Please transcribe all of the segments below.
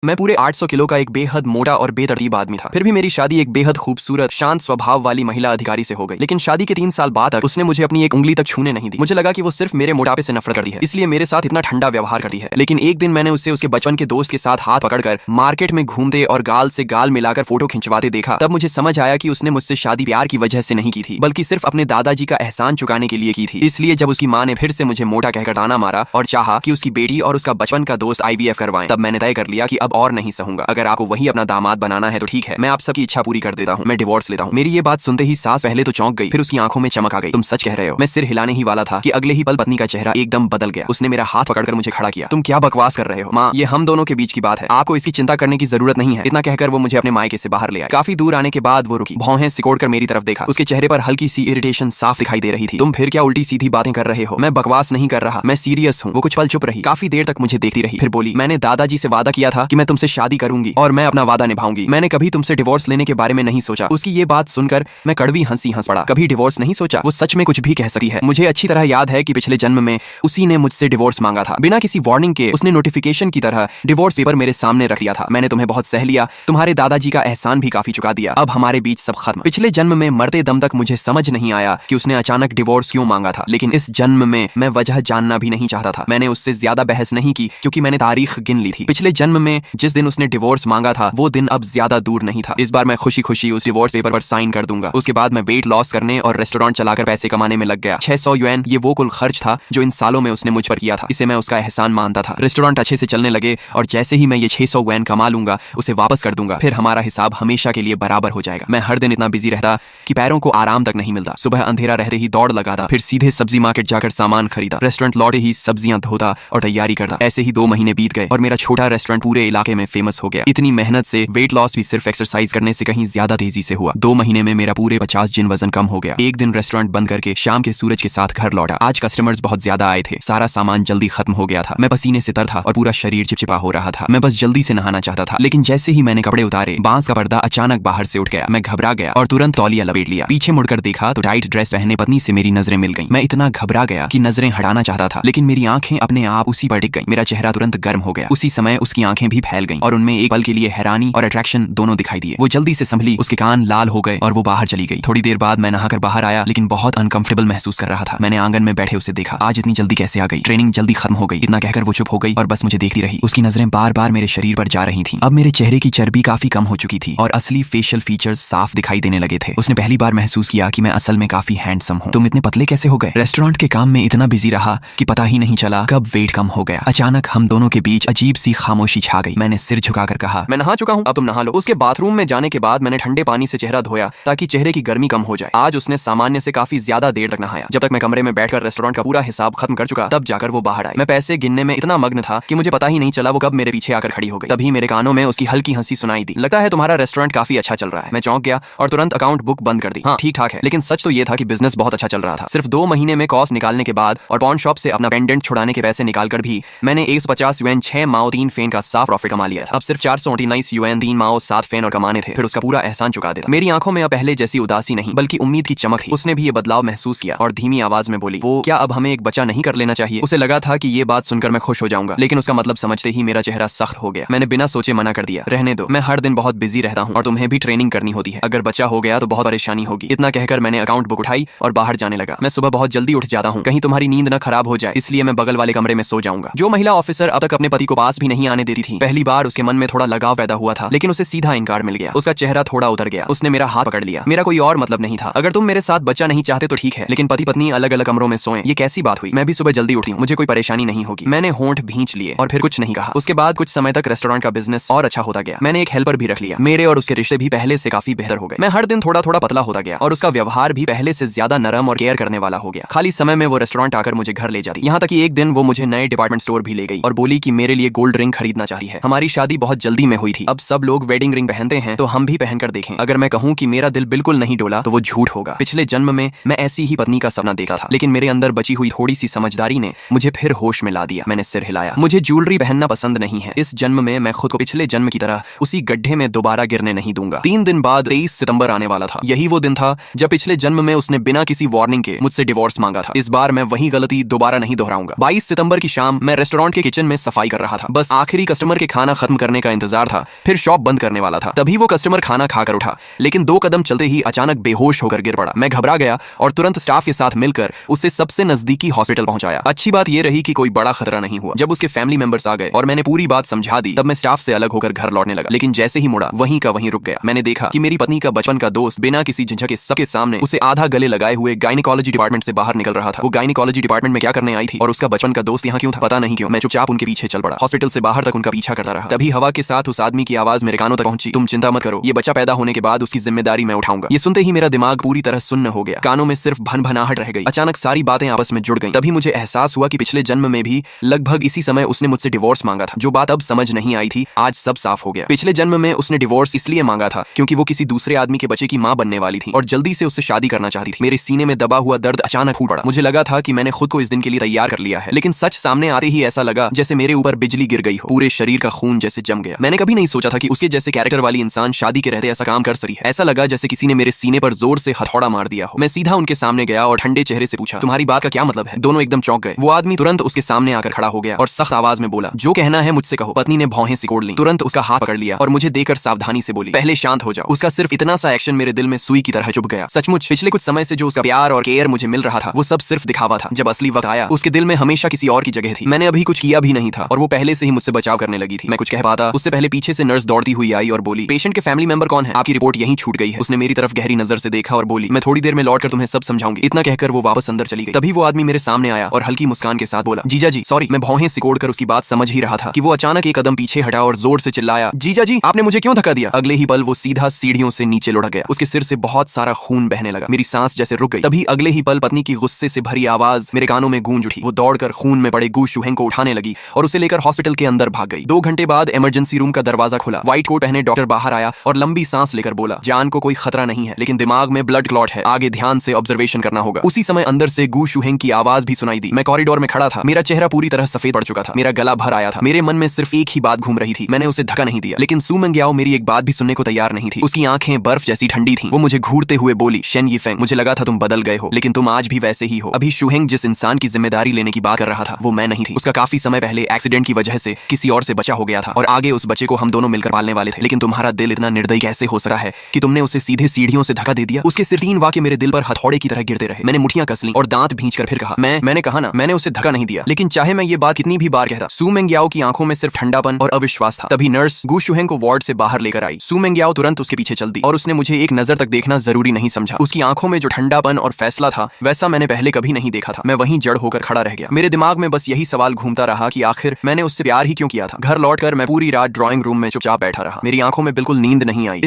मैं पूरे 800 किलो का एक बेहद मोटा और बेतरतीब आदमी था। फिर भी मेरी शादी एक बेहद खूबसूरत शांत स्वभाव वाली महिला अधिकारी से हो गई। लेकिन शादी के 3 साल बाद तक उसने मुझे अपनी एक उंगली तक छूने नहीं दी। मुझे लगा कि वो सिर्फ मेरे मोटापे से नफरत करती है, इसलिए मेरे साथ इतना ठंडा व्यवहार करती है। लेकिन एक दिन मैंने उसे उसके बचपन के दोस्त के साथ हाथ पकड़कर मार्केट में घूमते और गाल से गाल मिलाकर फोटो खिंचवाते देखा। तब मुझे समझ आया कि उसने मुझसे शादी प्यार की वजह से नहीं की थी, बल्कि सिर्फ अपने दादाजी का एहसान चुकाने के लिए की थी। इसलिए जब उसकी माँ ने फिर से मुझे मोटा कहकर ताना मारा और चाहा कि उसकी बेटी और उसका बचपन का दोस्त IVF करवाएं, तब मैंने तय कर लिया कि अब और नहीं सहूंगा। अगर आपको वही अपना दामाद बनाना है तो ठीक है, मैं आप सबकी इच्छा पूरी कर देता हूँ, मैं डिवोर्स लेता हूँ। मेरी ये बात सुनते ही सास पहले तो चौंक गई, फिर उसकी आंखों में चमक आ गई। तुम सच कह रहे हो? मैं सिर हिलाने ही वाला था कि अगले ही पल पत्नी का चेहरा एकदम बदल गया। उसने मेरा हाथ पकड़कर मुझे खड़ा किया। तुम क्या बकवास कर रहे हो माँ? ये हम दोनों के बीच की बात है, आपको इसकी चिंता करने की जरूरत नहीं है। इतना कहकर वो मुझे अपने मायके से बाहर ले आया। काफी दूर आने के बाद वो रुकी, भौहें सिकोड़कर मेरी तरफ देखा। उसके चेहरे पर हल्की सी इरिटेशन साफ दिखाई दे रही थी। तुम फिर क्या उल्टी सीधी बातें कर रहे हो? मैं बकवास नहीं कर रहा, मैं सीरियस हूँ। वो कुछ पल चुप रही, काफी देर तक मुझे देखती रही, फिर बोली, मैंने दादाजी से वादा किया था कि मैं तुमसे शादी करूंगी और मैं अपना वादा निभाऊंगी। मैंने कभी तुमसे डिवोर्स लेने के बारे में नहीं सोचा। उसकी ये बात सुनकर मैं कड़वी हंसी हंस पड़ा। कभी डिवोर्स नहीं सोचा? वो सच में कुछ भी कह सकती है। मुझे अच्छी तरह याद है कि पिछले जन्म में उसी ने मुझसे डिवोर्स मांगा था। बिना किसी वार्निंग के उसने नोटिफिकेशन की तरह डिवोर्स पेपर मेरे सामने रख दिया था। मैंने तुम्हें बहुत सह लिया, तुम्हारे दादाजी का एहसान भी काफी चुका दिया, अब हमारे बीच सब खत्म। पिछले जन्म में मरते दम तक मुझे समझ नहीं आया कि उसने अचानक डिवोर्स क्यों मांगा था, लेकिन इस जन्म में मैं वजह जानना भी नहीं चाहता था। मैंने उससे ज्यादा बहस नहीं की क्योंकि मैंने तारीख गिन ली थी। पिछले जन्म में जिस दिन उसने डिवोर्स मांगा था वो दिन अब ज्यादा दूर नहीं था। इस बार मैं खुशी खुशी उस डिवोर्स पेपर पर साइन कर दूंगा। उसके बाद मैं वेट लॉस करने और रेस्टोरेंट चलाकर पैसे कमाने में लग गया। 600 युएन ये वो कुल खर्च था जो इन सालों में उसने मुझ पर किया था। इसे मैं उसका एहसान मानता था। रेस्टोरेंट अच्छे से चलने लगे और जैसे ही मैं ये 600 युएन कमा लूंगा उसे वापस कर दूंगा, फिर हमारा हिसाब हमेशा के लिए बराबर हो जाएगा। मैं हर दिन इतना बिजी रहता कि पैरों को आराम तक नहीं मिलता। सुबह अंधेरा रहते ही दौड़ लगाता, फिर सीधे सब्जी मार्केट जाकर सामान खरीदा, रेस्टोरेंट लौटे ही सब्जियां धोता और तैयारी करता। ऐसे ही 2 महीने बीत गए और मेरा छोटा रेस्टोरेंट पूरे इलाके में फेमस हो गया। इतनी मेहनत से वेट लॉस भी सिर्फ एक्सरसाइज करने से कहीं ज्यादा तेजी से हुआ। 2 महीने में मेरा पूरे 50 जिन वजन कम हो गया। एक दिन रेस्टोरेंट बंद करके शाम के सूरज के साथ घर लौटा। आज कस्टमर्स बहुत ज्यादा आए थे, सारा सामान जल्दी खत्म हो गया था। मैं पसीने से तर था और पूरा शरीर चिपचिपा हो रहा था। मैं बस जल्दी से नहाना चाहता था, लेकिन जैसे ही मैंने कपड़े उतारे बांस का पर्दा अचानक बाहर से उठ गया। मैं घबरा गया और तुरंत तौलिया लपेट लिया। पीछे मुड़कर देखा तो टाइट ड्रेस पहने पत्नी से मेरी नजरें मिल गईं। मैं इतना घबरा गया कि नजरें हटाना चाहता था, लेकिन मेरी आंखें अपने आप उसी पर टिक गईं। मेरा चेहरा तुरंत गर्म हो गया। उसी समय उसकी आंखें भी फैल गईं और उनमें एक पल के लिए हैरानी और अट्रैक्शन दोनों दिखाई दिए। वो जल्दी से संभली, उसके कान लाल हो गए और वो बाहर चली गई। थोड़ी देर बाद मैं नहाकर बाहर आया, लेकिन बहुत अनकंफर्टेबल महसूस कर रहा था। मैंने आंगन में बैठे उसे देखा। आज इतनी जल्दी कैसे आ गई? ट्रेनिंग जल्दी खत्म हो गई। इतना कहकर वो चुप हो गई और बस मुझे देखती रही। उसकी नजरें बार बार मेरे शरीर पर जा रही थीं। अब मेरे चेहरे की चर्बी काफी कम हो चुकी थी और असली फेशियल फीचर्स साफ दिखाई देने लगे थे। उसने पहली बार महसूस किया कि मैं असल में काफी हैंडसम हूँ। तुम इतने पतले कैसे हो गए? रेस्टोरेंट के काम में इतना बिजी रहा कि पता ही नहीं चला कब वेट कम हो गया। अचानक हम दोनों के बीच अजीब सी खामोशी छा गई। मैंने सिर झुकाकर कहा, मैं नहा चुका हूँ, अब तुम नहा लो। उसके बाथरूम में जाने के बाद मैंने ठंडे पानी से चेहरा धोया ताकि चेहरे की गर्मी कम हो जाए। आज उसने सामान्य से काफी ज्यादा देर तक नहाया। जब तक मैं कमरे में बैठकर रेस्टोरेंट का पूरा हिसाब खत्म कर चुका, तब जाकर वो बाहर आई। मैं पैसे गिनने में इतना मग्न था कि मुझे पता ही नहीं चला वो कब मेरे पीछे आकर खड़ी हो गई। तभी मेरे कानों में उसकी हल्की हंसी सुनाई दी। लगता है तुम्हारा रेस्टोरेंट काफी अच्छा चल रहा है। मैं चौंक गया और तुरंत अकाउंट बुक बंद कर दी। हाँ ठीक ठाक है, लेकिन सच तो ये था कि बिजनेस बहुत अच्छा चल रहा था। सिर्फ 2 महीने में कॉस्ट निकालने के बाद और पॉन शॉप से अपना पेंडेंट छुड़ाने के पैसे निकालकर भी मैंने 150 युएन 6 माओ 3 फेन का साफ प्रॉफिट कमा लिया था। अब सिर्फ 429 युएन 3 माओ 7 फेन और कमाने थे, फिर उसका पूरा एहसान चुका देता। मेरी आंखों में अब पहले जैसी उदासी नहीं बल्कि उम्मीद की चमक थी। उसने भी ये बदलाव महसूस किया और धीमी आवाज में बोली, वो क्या अब हमें एक बच्चा नहीं कर लेना चाहिए? उसे लगा था कि ये बात सुनकर मैं खुश हो जाऊंगा, लेकिन उसका मतलब समझते ही मेरा चेहरा सख्त हो गया। मैंने बिना सोचे मना कर दिया, रहने दो, मैं हर दिन बहुत बिजी रहता हूँ और तुम्हें भी ट्रेनिंग करनी होती है। अगर बच्चा हो गया तो बहुत परेशानी होगी। इतना कहकर मैंने अकाउंट बुक उठाई और बाहर जाने लगा। मैं सुबह बहुत जल्दी उठ जाता हूँ, कहीं तुम्हारी नींद न खराब हो जाए, इसलिए मैं बगल वाले कमरे में सो जाऊंगा। जो महिला ऑफिसर अब तक अपने पति को पास भी नहीं आने देती थी, पहली बार उसके मन में थोड़ा लगाव पैदा हुआ था, लेकिन उसे सीधा इनकार मिल गया। उसका चेहरा थोड़ा उतर गया। उसने मेरा हाथ पकड़ लिया। मेरा कोई और मतलब नहीं था। अगर तुम मेरे साथ बच्चा नहीं चाहते तो ठीक है, लेकिन पति पत्नी अलग अलग कमरों में सोएं, ये कैसी बात हुई? मैं भी सुबह जल्दी उठी हूँ, मुझे कोई परेशानी नहीं होगी। मैंने होंठ भींच लिए और फिर कुछ नहीं कहा। उसके बाद कुछ समय तक रेस्टोरेंट का बिजनेस और अच्छा होता गया। मैंने एक हेल्पर भी रख लिया। मेरे और उसके रिश्ते भी पहले से काफी बेहतर हो गए। मैं हर दिन थोड़ा थोड़ा पतला होता गया और उसका व्यवहार भी पहले से ज्यादा नरम और केयर करने वाला हो गया। खाली समय में वो रेस्टोरेंट आकर मुझे घर ले जाती। यहाँ तक कि एक दिन वो मुझे नए डिपार्टमेंट स्टोर भी ले गई और बोली कि मेरे लिए गोल्ड रिंग खरीदना चाहती है। हमारी शादी बहुत जल्दी में हुई थी। अब सब लोग वेडिंग रिंग पहनते हैं तो हम भी पहनकर देखें। अगर मैं कहूँ कि मेरा दिल बिल्कुल नहीं डोला तो वो झूठ होगा। पिछले जन्म में मैं ऐसी ही पत्नी का सपना देखा था, लेकिन मेरे अंदर बची हुई थोड़ी सी समझदारी ने मुझे फिर होश में ला दिया। मैंने सिर हिलाया। मुझे ज्वेलरी पहनना पसंद नहीं है। इस जन्म में मैं खुद को पिछले जन्म की तरह उसी गड्ढे में दोबारा गिरने नहीं दूंगा। 3 दिन बाद 23 सितंबर आने वाला था। यही वो दिन था जब पिछले जन्म में उसने बिना किसी वार्निंग के मुझसे डिवोर्स मांगा था। इस बार मैं वही गलती दोबारा नहीं दोहराऊंगा। 22 सितंबर की शाम मैं रेस्टोरेंट के किचन में सफाई कर रहा था। बस आखिरी कस्टमर के खाना खत्म करने का इंतजार था, फिर शॉप बंद करने वाला था। तभी वो कस्टमर खाना खाकर उठा, लेकिन 2 कदम चलते ही अचानक बेहोश होकर गिर पड़ा। मैं घबरा गया और तुरंत स्टाफ के साथ मिलकर उसे सबसे नजदीकी हॉस्पिटल पहुंचाया। अच्छी बात यह रही कि कोई बड़ा खतरा नहीं हुआ। जब उसके फैमिली मेंबर्स आ गए और मैंने पूरी बात समझा दी, तब मैं स्टाफ से अलग होकर घर लौटने लगा। लेकिन जैसे ही मुड़ा, वहीं का वहीं रुक गया। मैंने देखा कि मेरी पत्नी का बचपन का दोस्त बिना किसी झिझक के सबके सामने उसे आधा गले लगाए हुए गायनिकोलॉजी डिपार्टमेंट से बाहर निकल रहा था। वो गायनिकोलॉजी डिपार्टमेंट में क्या करने आई थी और उसका बचपन का दोस्त यहाँ क्यों था, पता नहीं क्यों। मैं चुपचाप उनके पीछे चल पड़ा। हॉस्पिटल से बाहर तक उनका पीछा करता रहा। तभी हवा के साथ उस आदमी की आवाज मेरे कानों तक पहुंची, तुम चिंता मत करो, ये बच्चा पैदा होने के बाद उसकी जिम्मेदारी मैं उठाऊंगा। ये सुनते ही मेरा दिमाग पूरी तरह सुन्न हो गया, कानों में सिर्फ भनभनाहट रह गई। अचानक सारी बातें आपस में जुड़ गईं। तभी मुझे एहसास हुआ कि पिछले जन्म में भी लगभग इसी समय उसने मुझसे डिवोर्स मांगा था। जो बात अब समझ नहीं आई थी, आज सब साफ हो गया। पिछले जन्म में उसने डिवोर्स इसलिए मांगा था क्योंकि वो किसी दूसरे आदमी के बच्चे की मां बनने वाली थी और जल्दी से उससे शादी करना चाहती थी। मेरे सीने में दबा हुआ दर्द अचानक फूट पड़ा। मुझे लगा था कि मैंने खुद को इस दिन के लिए तैयार कर लिया है, लेकिन सच सामने आते ही ऐसा लगा जैसे मेरे ऊपर बिजली गिर गई हो। पूरे शरीर का खून जैसे जम गया। मैंने कभी नहीं सोचा था कि उसके जैसे कैरेक्टर वाली इंसान शादी के रहते ऐसा काम कर सकती है। ऐसा लगा जैसे किसी ने मेरे सीने पर जोर से हथौड़ा मार दिया हो। मैं सीधा उनके सामने गया और ठंडे चेहरे से पूछा, तुम्हारी बात का क्या मतलब है? दोनों एकदम चौंक गए। वो आदमी तुरंत उसके सामने आकर खड़ा हो गया और सख्त आवाज में बोला, जो कहना है मुझसे कहो। पत्नी ने भौहें सिकोड़ ली, तुरंत उसका हाथ पकड़ लिया और मुझे देकर सावधानी से बोली, पहले शांत हो जाओ। उसका सिर्फ इतना सा एक्शन मेरे दिल में सुई की तरह चुभ गया। सचमुच पिछले कुछ समय से जो उसका प्यार और केयर मुझे मिल रहा था, वो सब सिर्फ दिखावा था। जब असली वक्त आया, उसके दिल में हमेशा किसी और की जगह थी। मैंने अभी कुछ किया भी नहीं था और वो पहले से ही मुझसे बचाव करने लगी थी। मैं कुछ कह पाता उससे पहले पीछे से नर्स दौड़ती हुई आई और बोली, पेशेंट के फैमिली मेंबर कौन है? आपकी रिपोर्ट यहीं छूट गई है। उसने मेरी तरफ गहरी नजर से देखा और बोली, मैं थोड़ी देर में लौटकर तुम्हें सब समझाऊंगी। इतना कहकर वो वापस अंदर चली गई। तभी वो आदमी मेरे सामने आया और हल्की मुस्कान के साथ बोला, जीजा जी सॉरी। मैं भौहें सिकोड़कर उसकी बात समझ ही रहा था कि वो अचानक एक कदम पीछे हटा और जोर से चिल्लाया, जीजा जी आपने मुझे क्यों धक्का दिया? अगले ही पल वो सीधा सीढ़ियों से नीचे लुढ़क गया। उसके सिर से बहुत सारा खून बहने लगा। मेरी सांस जैसे रुक गई। तभी अगले ही पल पत्नी की गुस्से से भरी आवाज मेरे कानों में गूंज उठी। वो दौड़कर खून में पड़े गू शुहेंग को उठाने लगी और उसे लेकर हॉस्पिटल के अंदर भाग गई। 2 घंटे बाद इमरजेंसी रूम का दरवाजा खुला। व्हाइट कोट पहने डॉक्टर बाहर आया और लंबी सांस लेकर बोला, जान को कोई खतरा नहीं है, लेकिन दिमाग में ब्लड क्लॉट है, आगे ध्यान से ऑब्जर्वेशन करना होगा। उसी समय अंदर से गू शुहेंग की आवाज भी सुनाई दी। मैं कॉरिडोर में खड़ा था। मेरा चेहरा पूरी तरह सफेद पड़ चुका था। मेरा गला भर आया था। मेरे मन में सिर्फ एक ही बात घूम रही थी, मैंने उसे धक्का नहीं दिया। लेकिन सू मेंग्याओ मेरी एक बात भी सुनने को तैयार नहीं थी। उसकी आंखें बर्फ जैसी ठंडी थी। वो मुझे घूरते हुए बोली, शेन यीफेंग, मुझे लगा था तुम बदल गए हो, लेकिन तुम आज भी वैसे ही हो। अभी शुहेंग जिस इंसान की जिम्मेदारी लेने की बात कर रहा था, वो मैं नहीं थी। उसका काफी समय पहले एक्सीडेंट की वजह से किसी और से बचा हो गया था और आगे उस बच्चे को हम दोनों मिलकर पालने वाले थे। लेकिन तुम्हारा दिल इतना निर्दयी कैसे हो सकता है कि तुमने उसे सीधे सीढ़ियों से धक्का दे दिया? उसके सिर्फ 3 वाक्य मेरे दिल पर हथौड़े की तरह गिरते रहे। मैंने मुठियां कस लीं और दांत भींचकर फिर कहा, मैंने कहा ना, मैंने उसे धक्का नहीं दिया। लेकिन चाहे मैं ये बात कितनी भी बार कहता, सू मेंग्याओ की आंखों में सिर्फ ठंडापन और अविश्वास था। तभी नर्स गू शुहेंग को वार्ड से बाहर लेकर आई। सू मेंग्याओ तुरंत उसके पीछे चल दी और उसने मुझे एक नजर तक देखना जरूरी नहीं समझा। उसकी आंखों में जो ठंडापन और फैसला था, वैसा मैंने पहले कभी नहीं देखा था। मैं वहीं जड़ होकर खड़ा रह गया। मेरे दिमाग में बस यही सवाल घूमता रहा कि आखिर मैंने उससे प्यार ही क्यों किया था। घर लौटकर मैं पूरी रात ड्राइंग रूम में चुपचाप बैठा रहा। मेरी आंखों में बिल्कुल नींद नहीं आई।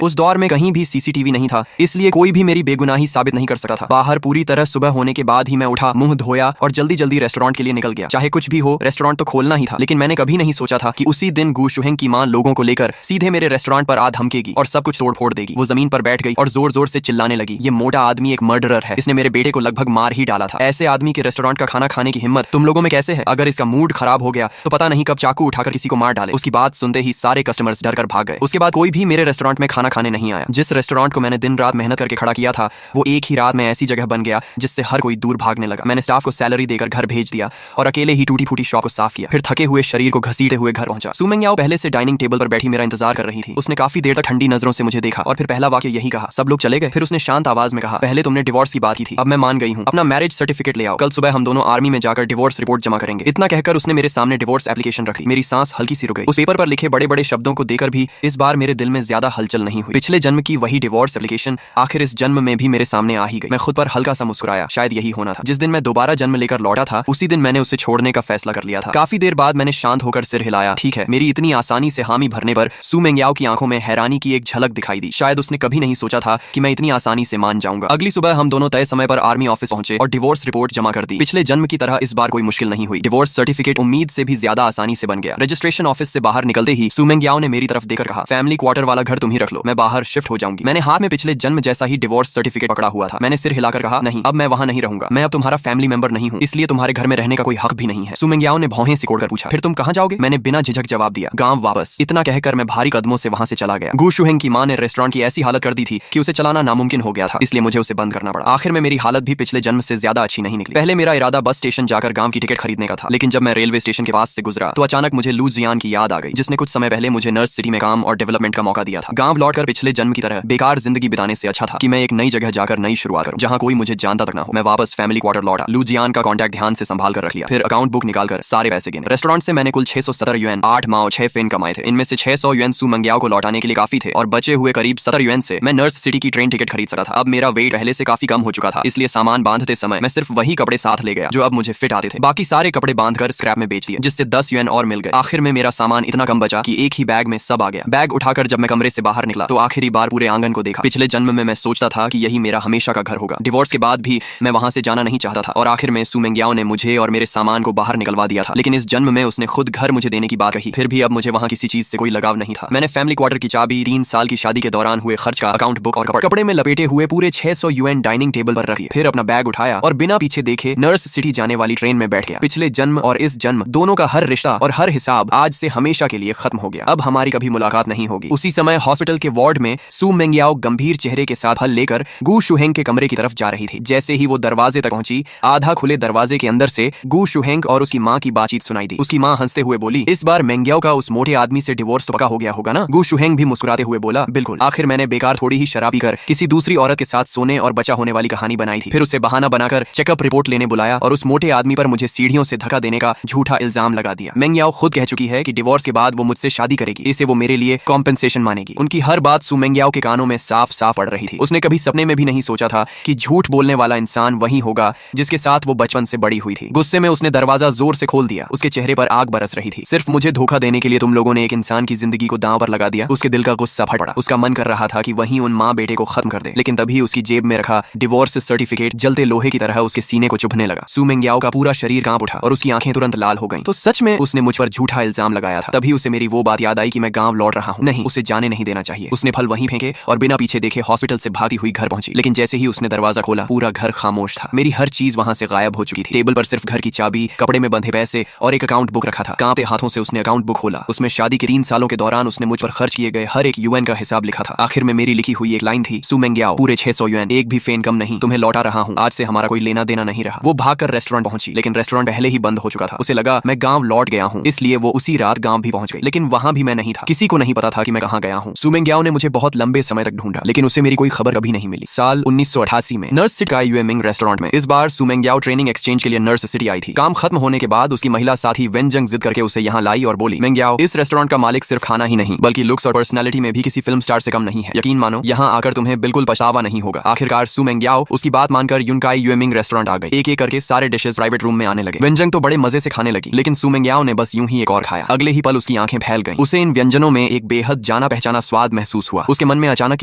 उस दौर में कहीं भी सीसीटीवी नहीं था, इसलिए कोई भी मेरी बेगुनाही साबित नहीं कर सकता था। बाहर पूरी तरह सुबह होने के बाद ही मैं उठा, मुंह धोया और जल्दी जल्दी रेस्टोरेंट के लिए निकल गया। चाहे कुछ भी हो, रेस्टोरेंट तो खोलना ही था। लेकिन मैंने कभी नहीं सोचा था कि उसी दिन गू शुहेंग की मां लोगों को लेकर सीधे मेरे रेस्टोरेंट पर आ धमकेगी और सब कुछ तोड़ फोड़ देगी। वो जमीन पर बैठ गई और जोर जोर से चिल्लाने लगी, ये मोटा आदमी एक मर्डरर है, इसने मेरे बेटे को लगभग मार ही डाला था। ऐसे आदमी के रेस्टोरेंट का खाना खाने की हिम्मत तुम लोगों में कैसे है? अगर इसका मूड खराब हो गया तो पता नहीं कब चाकू उठाकर किसी को मार डाले। उसकी बात सुनते ही सारे कस्टमर्स डर कर भाग गए। उसके बाद कोई भी मेरे रेस्टोरेंट में खाना खाने नहीं आया। जिस रेस्टोरेंट को मैंने दिन रात मेहनत करके खड़ा किया था, वो एक ही रात में ऐसी जगह बन गया जिससे हर कोई दूर भागने लगा। मैंने स्टाफ को सैलरी देकर घर भेज दिया और अकेले ही टूटी फूटी शॉप को साफ किया। फिर थके हुए शरीर को घसीटते हुए घर पहुंचा। सू मेंग्याओ पहले से डाइनिंग टेबल पर बैठी मेरा इंतजार कर रही थी। उसने काफी देर तक ठंडी नजरों से मुझे देखा और फिर पहला वाक्य यही कहा, सब लोग चले गए? फिर उसने शांत आवाज में कहा, पहले तुमने डिवोर्स की बात की थी, अब मैं मान गई हूँ। अपना मैरिज सर्टिफिकेट ले आओ, कल सुबह हम दोनों आर्मी में जाकर डिवोर्स रिपोर्ट जमा करेंगे। इतना कहकर उसने मेरे सामने डिवोर्स एप्लीकेशन रख दी। मेरी सांस हल्की सी रुक गई। उस पेपर पर लिखे बड़े बड़े शब्दों को देखकर भी इस बार मेरे दिल में ज्यादा हलचल नहीं हुई। पिछले जन्म की वही डिवोर्स एप्लीकेशन आखिर इस जन्म में भी मेरे सामने आ ही गई। मैं खुद पर हल्का सा मुस्कुराया। शायद यही होना था। जिस दिन मैं दोबारा जन्म लेकर लौटा था, उसी दिन मैंने उसे छोड़ने का फैसला कर लिया था। काफी देर बाद मैंने शांत होकर सिर हिलाया। ठीक है, मेरी इतनी आसानी से हामी भरने पर सू मेंग्याओ की आंखों में हैरानी की एक झलक दिखाई दी। शायद उसने कभी नहीं सोचा था कि मैं इतनी आसानी से मान जाऊंगा। अगली सुबह हम दोनों तय समय पर आर्मी ऑफिस पहुंचे और डिवोर्स रिपोर्ट जमा कर दी। पिछले जन्म की तरह इस बार कोई मुश्किल नहीं हुई। डिवोर्स सर्टिफिकेट उम्मीद से भी ज्यादा आसानी से बन गया। रजिस्ट्रेशन ऑफिस से बाहर निकलते ही सू मेंग्याओ ने मेरी तरफ देखकर कहा, फैमिली क्वार्टर वाला घर तुम ही रख लो, मैं बाहर शिफ्ट हो जाऊंगी। मैंने हाथ में पिछले जन्म जैसा ही डिवोर्स सर्टिफिकेट पकड़ा हुआ था। मैंने सिर हिलाकर कहा, नहीं, अब मैं वहां नहीं रहूंगा। मैं अब तुम्हारा फैमिली मेंबर नहीं हूँ, इसलिए तुम्हारे घर में रहने का कोई हक भी नहीं है। सू मेंग्याओ ने भौहें सिकोड़कर पूछा, फिर तुम कहाँ जाओगे? मैंने बिना झिझक जवाब दिया, गांव वापस। इतना कहकर मैं भारी कदमों से वहां से चला गया। गू शुहेंग की मां ने रेस्टोरेंट की ऐसी हालत कर दी थी कि उसे चलाना नामुमकिन हो गया था, इसलिए मुझे उसे बंद करना पड़ा। आखिर में मेरी हालत भी पिछले जन्म से ज्यादा अच्छी नहीं निकली। पहले मेरा इरादा बस स्टेशन जाकर गांव की टिकट खरीदने का था, लेकिन जब मैं रेलवे स्टेशन के पास से गुजरा तो अचानक मुझे मुझे लू जियान की याद आ गई, जिसने कुछ समय पहले मुझे नर्स सिटी में काम और डेवलपमेंट का मौका दिया था। गांव लौटकर पिछले जन्म की तरह बेकार जिंदगी बिताने से अच्छा था कि मैं एक नई जगह जाकर नई शुरुआत करूं, जहां कोई मुझे जानता तक ना हो। मैं वापस फैमिली क्वार्टर लौटा। लू जियान का कॉन्टैक्ट ध्यान से संभाल कर रख लिया, फिर अकाउंट बुक निकालकर सारे पैसे गिने। रेस्टोरेंट से मैंने कुल 670 युएन, 8 माओ 6 फेन कमाए थे। इनमें से 600 युएन सू मंग्याओ को लौटाने के लिए काफी थे और बचे हुए करीब 70 युएन से मैं नर्स सिटी की ट्रेन टिकट खरीद सकता था। अब मेरा वेट पहले से काफी कम हो चुका था, इसलिए सामान बांधते समय मैं सिर्फ वही कपड़े साथ ले गया जो अब मुझे फिट आते थे। बाकी सारे कपड़े बांधकर स्क्रैप में बेच दिए, जिससे 10 युएन और मिल गए। आखिर में मेरा सामान इतना कम बचा कि एक ही बैग में सब आ गया। बैग उठाकर जब मैं कमरे से बाहर निकला तो आखिरी बार पूरे आंगन को देखा। पिछले जन्म में मैं सोचता था कि यही मेरा हमेशा का घर होगा। डिवोर्स के बाद भी मैं वहां से जाना नहीं चाहता था और आखिर में सू मेंग्याओ ने मुझे और मेरे सामान को बाहर निकलवा दिया था। लेकिन इस जन्म में उसने खुद घर मुझे देने की बात कही। फिर भी अब मुझे वहां किसी चीज से कोई लगाव नहीं था। मैंने फैमिली क्वार्टर की चाबी, 3 साल की शादी के दौरान हुए खर्च का अकाउंट बुक और कपड़े में लपेटे हुए पूरे 600 युएन डाइनिंग टेबल पर रखी। फिर अपना बैग उठाया और बिना पीछे देखे नर्स सिटी जाने वाली ट्रेन में बैठ गया। पिछले जन्म और इस जन्म दोनों का हर रिश्ता और हर हिसाब आज से हमेशा के लिए खत्म हो गया। अब हमारी कभी मुलाकात नहीं होगी। उसी समय हॉस्पिटल के वार्ड में सू मेंग्याओ गंभीर चेहरे के साथ फल लेकर गू शुहेंग के कमरे की तरफ जा रही थी। जैसे ही वो दरवाजे तक पहुंची, आधा खुले दरवाजे के अंदर से गू शुहेंग और उसकी माँ की बातचीत सुनाई दी। उसकी माँ हंसते हुए बोली, इस बार मेंग्याओ का उस मोटे आदमी से डिवोर्स तो पक्का हो गया होगा ना? गू शुहेंग भी मुस्कुराते हुए बोला, बिल्कुल। आखिर मैंने बेकार थोड़ी ही शराब पीकर किसी दूसरी औरत के साथ सोने और बचा होने वाली कहानी बनाई थी। फिर उसे बहाना बनाकर चेकअप रिपोर्ट लेने बुलाया और उस मोटे आदमी पर मुझे सीढ़ियों से धक्का देने का झूठा इल्जाम लगा दिया। मेंग्याओ खुद कह चुकी है कि डिवोर्स के बाद वो मुझसे शादी करेगी। इसे वो मेरे लिए कॉम्पेंसेशन मानेगी। उनकी हर बात सू मेंग्याओ के कानों में साफ साफ पड़ रही थी। उसने कभी सपने में भी नहीं सोचा था कि झूठ बोलने वाला इंसान वही होगा जिसके साथ वो बचपन से बड़ी हुई थी। गुस्से में उसने दरवाजा जोर से खोल दिया। उसके चेहरे पर आग बरस रही थी। सिर्फ मुझे धोखा देने के लिए तुम लोगों ने एक इंसान की जिंदगी को दांव पर लगा दिया। उसके दिल का गुस्सा फट पड़ा। उसका मन कर रहा था कि वहीं उन माँ बेटे को खत्म कर दे, लेकिन तभी उसकी जेब में रखा डिवोर्स सर्टिफिकेट जलते लोहे की तरह उसके सीने को चुभने लगा। सू मेंग्याओ का पूरा शरीर कांप उठा और उसकी आंखें तुरंत लाल हो गईं। तो सच में उसने मुझ पर झूठा इल्जाम लगाया था। तभी उसे मेरी वो बात याद आई कि मैं गांव लौट रहा हूँ। नहीं, उसे जाने नहीं देना चाहिए। उसने फल वहीं फेंके और बिना पीछे देखे हॉस्पिटल से भागती हुई घर पहुंची। लेकिन जैसे ही उसने दरवाजा खोला, पूरा घर खामोश था। मेरी हर चीज वहां से गायब हो चुकी थी। टेबल पर सिर्फ घर की चाबी, कपड़े में बंधे पैसे और एक अकाउंट बुक रखा था। कांपते हाथों से उसने अकाउंट बुक खोला। उसमें शादी के 3 सालों के दौरान उसने मुझ पर खर्च किए गए हर एक युएन का हिसाब लिखा था। आखिर में मेरी लिखी हुई एक लाइन थी, सू मेंग्याओ, पूरे 600 युएन, एक भी फेन कम नहीं, तुम्हें लौटा रहा हूँ। आज से हमारा कोई लेना देना नहीं रहा। वो भागकर रेस्टोरेंट पहुंची, लेकिन रेस्टोरेंट पहले ही बंद हो चुका था। उसे लगा मैं गांव लौट गया हूँ, इसलिए वो उसी रात गांव भी पहुंच गई। लेकिन वहां भी मैं नहीं था। किसी को नहीं पता था कि मैं कहाँ गया हूँ। सू मेंग्याओ ने मुझे बहुत लंबे समय तक ढूंढा, लेकिन उसे मेरी कोई खबर कभी नहीं मिली। साल 1988 में नर्स सिटी का यूएमिंग रेस्टोरेंट में इस बार सू मेंग्याओ ट्रेनिंग एक्सचेंज के लिए नर्स सिटी आई थी। काम खत्म होने के बाद उसकी महिला साथी वेनजंग जिद करके उसे यहाँ लाई और बोली, मेंग्याओ, इस रेस्टोरेंट का मालिक सिर्फ खाना ही नहीं बल्कि लुक्स और पर्सनैलिटी में भी किसी फिल्म स्टार से कम नहीं है। यकीन मानो, यहाँ आकर तुम्हें बिल्कुल पछतावा नहीं होगा। आखिरकार सू मेंग्याओ उसकी बात मानकर यूनकाई यूएमिंग रेस्टोरेंट आ गई। एक एक करके सारे डिशेस प्राइवेट रूम में आने लगे। वेनजंग तो बड़े मजे से खाने लगी, लेकिन सू मेंग्याओ ने बस यूं ही एक और खाया। अगले ही पल उसकी आंखें फैल गईं। उसे इन व्यंजनों में एक बेहद जाना पहचाना स्वाद महसूस हुआ। उसके मन में अचानक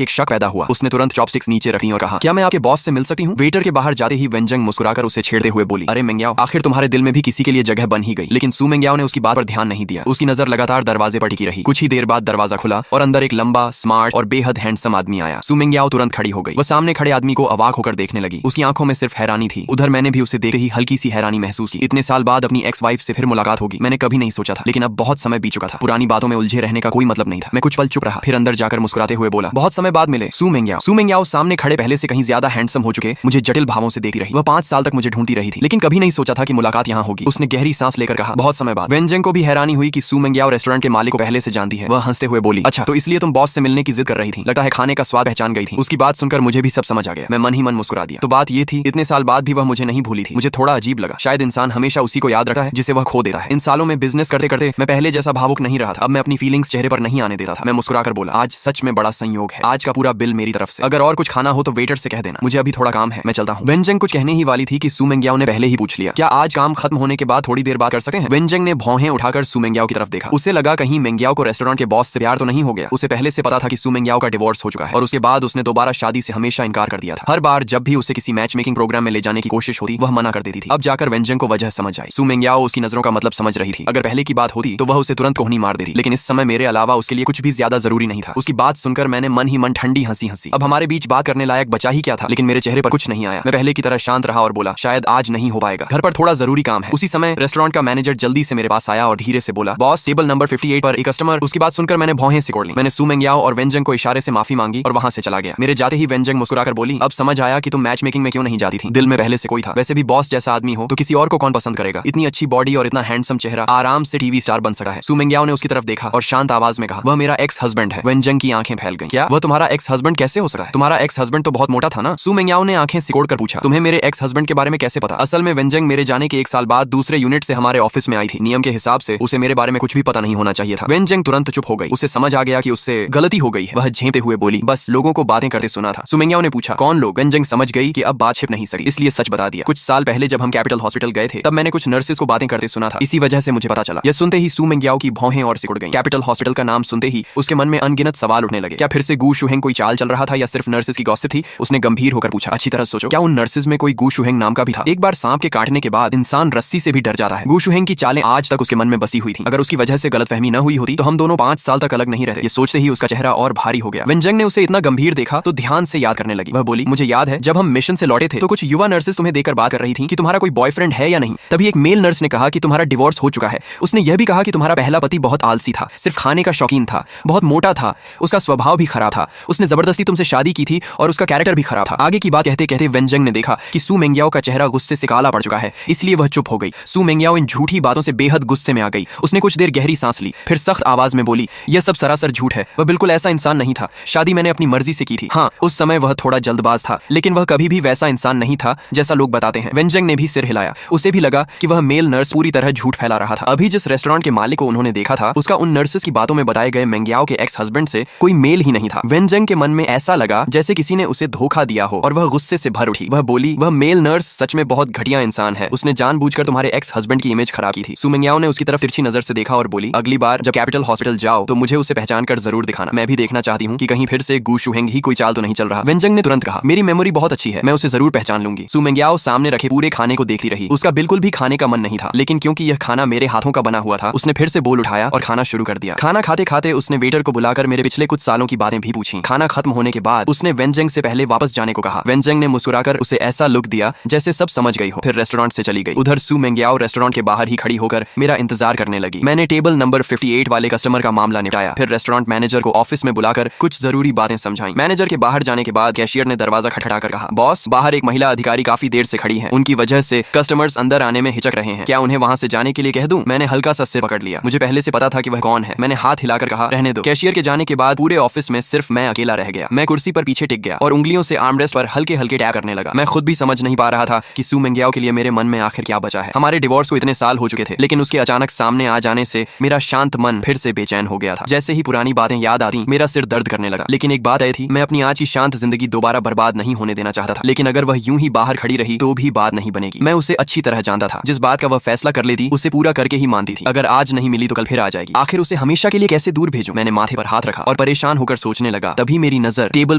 एक शक पैदा हुआ। उसने तुरंत चॉपस्टिक्स नीचे रखी और कहा, क्या मैं आपके बॉस से मिल सकती हूँ? वेटर के बाहर जाते ही वेनजंग मुस्कुराकर उसे छेड़ते हुए बोली, अरे मेंग्याओ, आखिर तुम्हारे दिल में भी किसी के लिए जगह बन ही गई। लेकिन सू मेंग्याओ ने उसकी बात पर ध्यान नहीं दिया। उसकी नजर लगातार दरवाजे पर टिकी रही। कुछ ही देर बाद दरवाजा खुला और अंदर एक लंबा, स्मार्ट और बेहद हैंडसम आदमी आया। सू मेंग्याओ तुरंत खड़ी हो गई। वह सामने खड़े आदमी को अवाक होकर देखने लगी। उसकी आंखों में सिर्फ हैरानी थी। उधर मैंने भी उसे देखते ही हल्की सी हैरानी महसूस की। इतने साल बाद अपनी एक्स वाइफ से फिर मुलाकात होगी, मैंने कभी नहीं सोचा था। लेकिन अब बहुत समय बीत चुका था। पुरानी बातों में उलझे रहने का कोई मतलब नहीं था। मैं कुछ पल चुप रहा, फिर अंदर जाकर मुस्कुराते हुए बोला, बहुत समय बाद मिले सू मेंग्याओ। सू मेंग्याओ सामने खड़े पहले से कहीं ज्यादा हैंडसम हो चुके मुझे जटिल भावों से देखती रही। वह 5 साल तक मुझे ढूंढती रही थी, लेकिन कभी नहीं सोचा था कि मुलाकात यहाँ होगी। उसने गहरी सांस लेकर कहा, बहुत समय बाद। वेनजंग को भी हैरानी हुई कि सू मेंग्याओ रेस्टोरेंट के मालिक को पहले से जानती है। वह हंसते हुए बोली, अच्छा, तो इसलिए तुम बॉस से मिलने की जिद कर रही थी। लगता है खाने का स्वाद पहचान गई थी। उसकी बात सुनकर मुझे भी सब समझ आ गया। मैं मन ही मन मुस्कुरा दिया। तो बात ये थी, इतने साल बाद भी वह मुझे नहीं भूली थी। मुझे थोड़ा अजीब लगा। शायद इंसान हमेशा उसी को याद रखता है जिसे वह खो देता है। इन सालों में बिजनेस करते करते मैं पहले जैसा भावुक नहीं रहा था। अब मैं अपनी फीलिंग्स चेहरे पर नहीं आने देता था। मैं मुस्कुराकर बोला, आज सच में बड़ा संयोग है। आज का पूरा बिल मेरी तरफ से। अगर और कुछ खाना हो तो वेटर से कह देना। मुझे अभी थोड़ा काम है, मैं चलता हूँ। वेनजंग कुछ कहने ही वाली थी कि सू मेंग्याओ ने पहले ही पूछ लिया, क्या आज काम खत्म होने के बाद थोड़ी देर बात कर सकते हैं? वेनजंग ने भौहें उठाकर सू मेंग्याओ की तरफ देखा। उसे लगा कहीं मेंग्याओ को रेस्टोरेंट के बॉस से प्यार तो नहीं हो गया। उसे पहले से पता था कि सू मेंग्याओ का डिवोर्स हो चुका है और उसके बाद उसने दोबारा शादी से हमेशा इनकार कर दिया था। हर बार जब भी उसे किसी मैच मेकिंग प्रोग्राम में ले जाने की कोशिश होती, वह मना कर देती थी। अब जाकर वेनजंग को वजह समझ आई। सू मेंग्याओ उसकी नजरों का मतलब समझ रही थी। अगर पहले की बात होती तो वह उसे तुरंत कोहनी मार देती, लेकिन इस समय मेरे अलावा उसके लिए कुछ भी ज्यादा जरूरी नहीं था। उसकी बात सुनकर मैंने मन ही मन ठंडी हंसी हंसी। अब हमारे बीच बात करने लायक बचा ही क्या था? लेकिन मेरे चेहरे पर कुछ नहीं आया। मैं पहले की तरह शांत रहा और बोला, शायद आज नहीं हो पाएगा, घर पर थोड़ा जरूरी काम है। उसी समय रेस्टोरेंट का मैनेजर जल्दी से मेरे पास आया और धीरे से बोला, बॉस, टेबल नंबर 58 पर एक कस्टमर। उसकी बात सुनकर मैंने भौहें सिकोड़ ली। मैंने सू मेंग्याओ और वेनजंग को इशारे से माफी मांगी और वहां से चला गया। मेरे जाते ही वेनजंग मुस्कुराकर बोली, अब समझ आया कि तुम मैच मेकिंग में क्यों नहीं जाती थी। दिल में पहले से कोई था। वैसे भी बॉस जैसा आदमी हो तो किसी और को कौन पसंद करेगा? इतनी अच्छी बॉडी और इतना हैंडसम चेहरा आराम से कैसे टीवी स्टार बन सकता है। सू मेंग्याओ ने उसकी तरफ देखा और शांत आवाज में कहा, वह मेरा एक्स हस्बैंड है। वेनजंग की आंखें फैल गईं। क्या वह तुम्हारा एक्स हस्बैंड कैसे हो सकता है? तुम्हारा एक्स हस्बैंड तो बहुत मोटा था ना। सू मेंग्याओ ने आंखें सिकोड़कर पूछा, तुम्हें मेरे एक्स हस्बैंड के बारे में कैसे पता? असल में वेनजंग मेरे जाने के 1 साल बाद दूसरे यूनिट से हमारे ऑफिस में आई थी। नियम के हिसाब से उसे मेरे बारे में कुछ भी पता नहीं होना चाहिए था। वेनजंग तुरंत चुप हो गई। उसे समझ आ गया कि उससे गलती हो गई है। वह झेंपते हुए बोली, बस लोगों को बातें करते सुना था। सू मेंग्याओ ने पूछा, कौन लोग? वेनजंग समझ गई कि अब बात छिप नहीं सकती, इसलिए सच बता दिया। कुछ साल पहले जब हम कैपिटल हॉस्पिटल गए थे तब मैंने कुछ नर्सेस को बातें करते सुना था, इसी वजह से मुझे पता चला। यह सुनते ही सू मेंग्याओ की भौहें और सिकुड़ गईं। कैपिटल हॉस्पिटल का नाम सुनते ही उसके मन में अनगिनत सवाल उठने लगे। क्या फिर से गू शुहेंग कोई चाल चल रहा था या सिर्फ नर्सेस की गॉसिप थी? उसने गंभीर होकर पूछा, अच्छी तरह सोचो, क्या उन नर्सेस में कोई गू शुहेंग नाम का भी था? एक बार सांप के काटने के बाद इंसान रस्सी से भी डर जाता है। गू शुहेंग की चालें आज तक उसके मन में बसी हुई थी। अगर उसकी वजह से गलतफहमी न हुई होती तो हम दोनों 5 साल तक अलग नहीं रहते। ये सोचते ही उसका चेहरा और भारी हो गया। वेनजंग ने उसे इतना गंभीर देखा तो ध्यान से याद करने लगी। वह बोली, मुझे याद है जब हम मिशन से लौटे थे तो कुछ युवा नर्सेस तुम्हें देखकर बात कर रही थी कि तुम्हारा कोई बॉयफ्रेंड है या नहीं। तभी एक मेल नर्स ने कहा कि तुम्हारा डिवोर्स हो चुका है। उसने यह भी कहा कि तुम्हारा पहला पति बहुत आलसी था, सिर्फ खाने का शौकीन था, बहुत मोटा था, उसका स्वभाव भी खराब था, उसने जबरदस्ती तुमसे शादी की थी और उसका कैरेक्टर भी खराब था। आगे की बात कहते कहते वेनजंग ने देखा कि सू मेंग्याओ का चेहरा गुस्से से काला पड़ चुका है, इसलिए वह चुप हो गई। सू मेंग्याओ इन झूठी बातों से बेहद गुस्से में आ गई। उसने कुछ देर गहरी सांस ली, फिर सख्त आवाज में बोली, यह सब सरासर झूठ है। वह बिल्कुल ऐसा इंसान नहीं था। शादी मैंने अपनी मर्जी से की थी। हाँ, उस समय वह थोड़ा जल्दबाज था, लेकिन वह कभी भी वैसा इंसान नहीं था जैसा लोग बताते हैं। वेनजंग ने भी सिर हिलाया। उसे भी लगा कि वह मेल नर्स पूरी तरह झूठ फैला रहा था। अभी जिस रेस्टोरेंट के मालिक को उन्होंने देखा था उसका उन नर्सेस की बातों में बताए गए मेंग्याओ के एक्स हस्बैंड से कोई मेल ही नहीं था। वेनजंग के मन में ऐसा लगा जैसे किसी ने उसे धोखा दिया हो और वह गुस्से से भर उठी। वह बोली, वह मेल नर्स सच में बहुत घटिया इंसान है। उसने जानबूझकर तुम्हारे एक्स हस्बैंड की इमेज खराब की थी। सू मेंग्याओ ने उसकी तरफ तिरछी नजर से देखा और बोली, अगली बार जब कैपिटल हॉस्पिटल जाओ तो मुझे उसे पहचान कर जरूर दिखाना। मैं भी देखना चाहती हूँ कि कहीं फिर से गू शुहेंग ही कोई चाल तो नहीं चल रहा। वेनजंग ने तुरंत कहा, मेरी मेमोरी बहुत अच्छी है, मैं उसे जरूर पहचान लूंगी। सू मेंग्याओ सामने रखे पूरे खाने को देखती रही। उसका बिल्कुल भी खाने का मन नहीं था, लेकिन क्योंकि यह खाना मेरे हाथों का बना हुआ था उसने फिर से बोल उठाया और खाना शुरू कर दिया। खाना खाते खाते उसने वेटर को बुलाकर मेरे पिछले कुछ सालों की बातें भी पूछी। खाना खत्म होने के बाद उसने वेनजंग से पहले वापस जाने को कहा। वेनजंग ने मुस्कुराकर उसे ऐसा लुक दिया जैसे सब समझ गई हो, फिर रेस्टोरेंट से चली गई। उधर सू मेंग्याओ रेस्टोरेंट के बाहर ही खड़ी होकर मेरा इंतजार करने लगी। मैंने टेबल नंबर 58 वाले कस्टमर का मामला निपटाया, फिर रेस्टोरेंट मैनेजर को ऑफिस में बुलाकर कुछ जरूरी बातें समझाई। मैनेजर के बाहर जाने के बाद कैशियर ने दरवाजा खटखटाकर कहा, बॉस, बाहर एक महिला अधिकारी काफी देर से खड़ी है, उनकी वजह से कस्टमर्स अंदर आने में हिचक रहे हैं, क्या उन्हें वहां से जाने के लिए कह दूं? मैंने हल्का सा सिर पकड़ लिया। मुझे पहले से पता था कि वह कौन है। मैंने हाथ हिलाकर कहा, रहने दो। कैशियर के जाने के बाद पूरे ऑफिस में सिर्फ मैं अकेला रह गया। मैं कुर्सी पर पीछे टिक गया और उंगलियों से आर्मरेस्ट पर हल्के हल्के टैप करने लगा। मैं खुद भी समझ नहीं पा रहा था कि सू मेंग्याओ के लिए मेरे मन में आखिर क्या बचा है। हमारे डिवोर्स को इतने साल हो चुके थे, लेकिन उसके अचानक सामने आ जाने से मेरा शांत मन फिर से बेचैन हो गया था। जैसे ही पुरानी बातें याद आती मेरा सिर दर्द करने लगा। लेकिन एक बात आई थी, मैं अपनी आज की शांत जिंदगी दोबारा बर्बाद नहीं होने देना चाहता था। लेकिन अगर वह यूं ही बाहर खड़ी रही तो भी बात नहीं बनेगी। मैं उसे अच्छी तरह जानता था। जिस बात का वह फैसला कर लेती उसे पूरा करके ही मानती थी। अगर आज नहीं मिली तो कल फिर आ जाएगी। आखिर उसे हमेशा के लिए कैसे दूर भेजूं? मैंने माथे पर हाथ रखा और परेशान होकर सोचने लगा। तभी मेरी नजर टेबल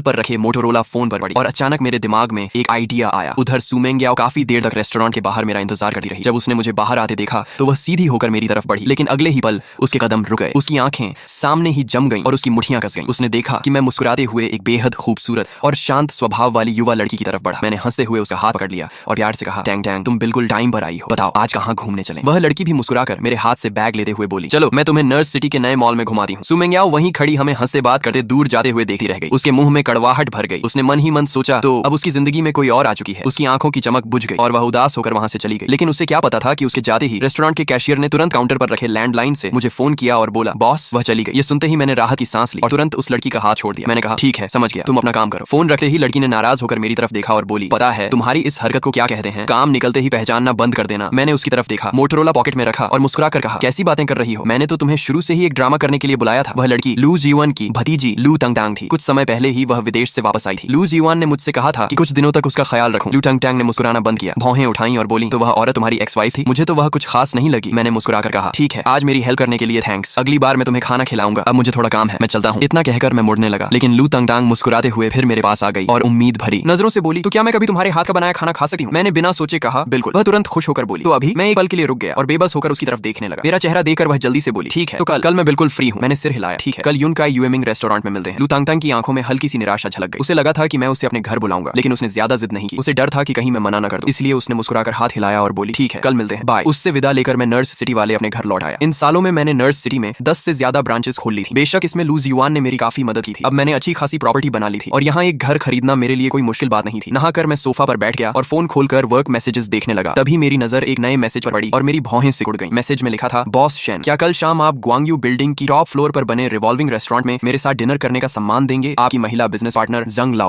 पर रखे मोटोरोला फोन पर पड़ी और अचानक मेरे दिमाग में एक आइडिया आया। उधर सू मेंग्याओ काफी देर तक रेस्टोरेंट के बाहर मेरा इंतजार करती रही। जब उसने मुझे बाहर आते देखा तो वह सीधी होकर मेरी तरफ बढ़ी, लेकिन अगले ही पल उसके कदम रुक गए। उसकी आंखें सामने ही जम गईं और उसकी मुट्ठियां कस गईं। उसने देखा कि मैं मुस्कुराते हुए एक बेहद खूबसूरत और शांत स्वभाव वाली युवा लड़की की तरफ बढ़ा। मैंने हंसते हुए उसका हाथ पकड़ लिया और प्यार से कहा, टैंग टैंग, तुम बिल्कुल टाइम पर आई हो। बताओ आज कहाँ घूमने चलें? वह लड़की भी मुस्कुराकर मेरे हाथ से बैग लेते हुए बोली, चलो मैं तुम्हें नर्स सिटी के नए मॉल में घुमाती हूँ। सू मेंग्याओ वहीं खड़ी हमें हंसते बात करते दूर जाते हुए देखती रह गई। उसके मुंह में कड़वाहट भर गई। उसने मन ही मन सोचा तो अब उसकी जिंदगी में कोई और आ चुकी है। उसकी आंखों की चमक बुझ गई और वह उदास होकर वहां से चली गई। लेकिन उसे क्या पता था कि उसके जाते ही रेस्टोरेंट के कैशियर ने तुरंत काउंटर पर रखे लैंडलाइन से मुझे फोन किया और बोला, बॉस वह चली गई। ये सुनते ही मैंने राहत की सांस ली और तुरंत उस लड़की का हाथ छोड़ दिया। मैंने कहा, ठीक है समझ गया, तुम अपना काम करो। फोन रखते ही लड़की ने नाराज होकर मेरी तरफ देखा और बोली, पता है तुम्हारी इस हरकत को क्या कहते हैं? काम निकलते ही पहचानना बंद कर देना। मैंने उसकी तरफ देखा, मोटोरोला पॉकेट में रखा और मुस्कुरा कर कहा, कैसी बातें कर रही हो? मैंने तो तुम्हें शुरू से ही एक ड्रामा करने के लिए बुलाया था। वह लड़की लू जीवन की भतीजी लू टंगटांग थी। कुछ समय पहले ही वह विदेश से वापस आई थी। लू जीवन ने मुझसे कहा था कि कुछ दिनों तक उसका ख्याल रखूं। लू टंगटांग ने मुस्कुराना बंद किया, भौहें उठाई और बोली, तो वह औरत तुम्हारी एक्स वाइफ थी? मुझे तो वह कुछ खास नहीं लगी। मैंने मुस्कुराकर कहा, ठीक है, आज मेरी हेल्प करने के लिए थैंक्स। अगली बार मैं तुम्हें खाना खिलाऊंगा। अब मुझे थोड़ा काम है, मैं चलता हूँ। इतना कहकर मैं मुड़ने लगा, लेकिन लू टंगटांग मुस्कुराते हुए फिर मेरे पास आ गई और उम्मीद भरी नजरों से बोली, तो क्या मैं कभी तुम्हारे हाथ का बनाया खाना खा सकती हूँ? मैंने बिना सोचे कहा, बिल्कुल। वह तुरंत खुश होकर बोली, तो अभी? मैं एक पल के लिए रुक गया और बेबस होकर उसकी तरफ देखने लगा। मेरा चेहरा देखकर वह जल्दी से बोली, ठीक है, तो कल मैं बिल्कुल फ्री हूँ। मैंने सिर हिलाया, ठीक है, कल यूनकाई यूएमिंग रेस्टोरेंट में मिलते हैं। लू टंगटांग की आंखों में हल्की सी निराशा झलक गई। उसे लगा था कि मैं उसे अपने घर बुलाऊंगा, लेकिन उसने ज्यादा जिद नहीं की। उसे डर था कि कहीं मैं मना न कर दूं, इसलिए उसने मुस्कुराकर हाथ हिलाया और बोली, ठीक है, कल मिलते हैं, बाय। उससे विदा लेकर मैं नर्स सिटी वाले अपने घर लौट आया। इन सालों में मैंने नर्स सिटी में 10 से ज्यादा ब्रांचेस खोल ली थी। बेशक इसमें लू जीवान ने मेरी काफी मदद की थी। अब मैंने अच्छी खासी प्रॉपर्टी बना ली थी और यहाँ एक घर खरीदना मेरे लिए कोई मुश्किल बात नहीं थी। नहाकर मैं सोफा पर बैठ गया और फोन खोलकर वर्क मैसेजेस देखने लगा। तभी मेरी नजर एक नए मैसेज पर पड़ी और मेरी भौहें सिकुड़ गईं। मैसेज में में लिखा था, बॉस शेन, क्या कल शाम आप ग्वांगयू बिल्डिंग की टॉप फ्लोर पर बने रिवॉल्विंग रेस्टोरेंट में मेरे साथ डिनर करने का सम्मान देंगे? आपकी महिला बिजनेस पार्टनर जंग लाओ।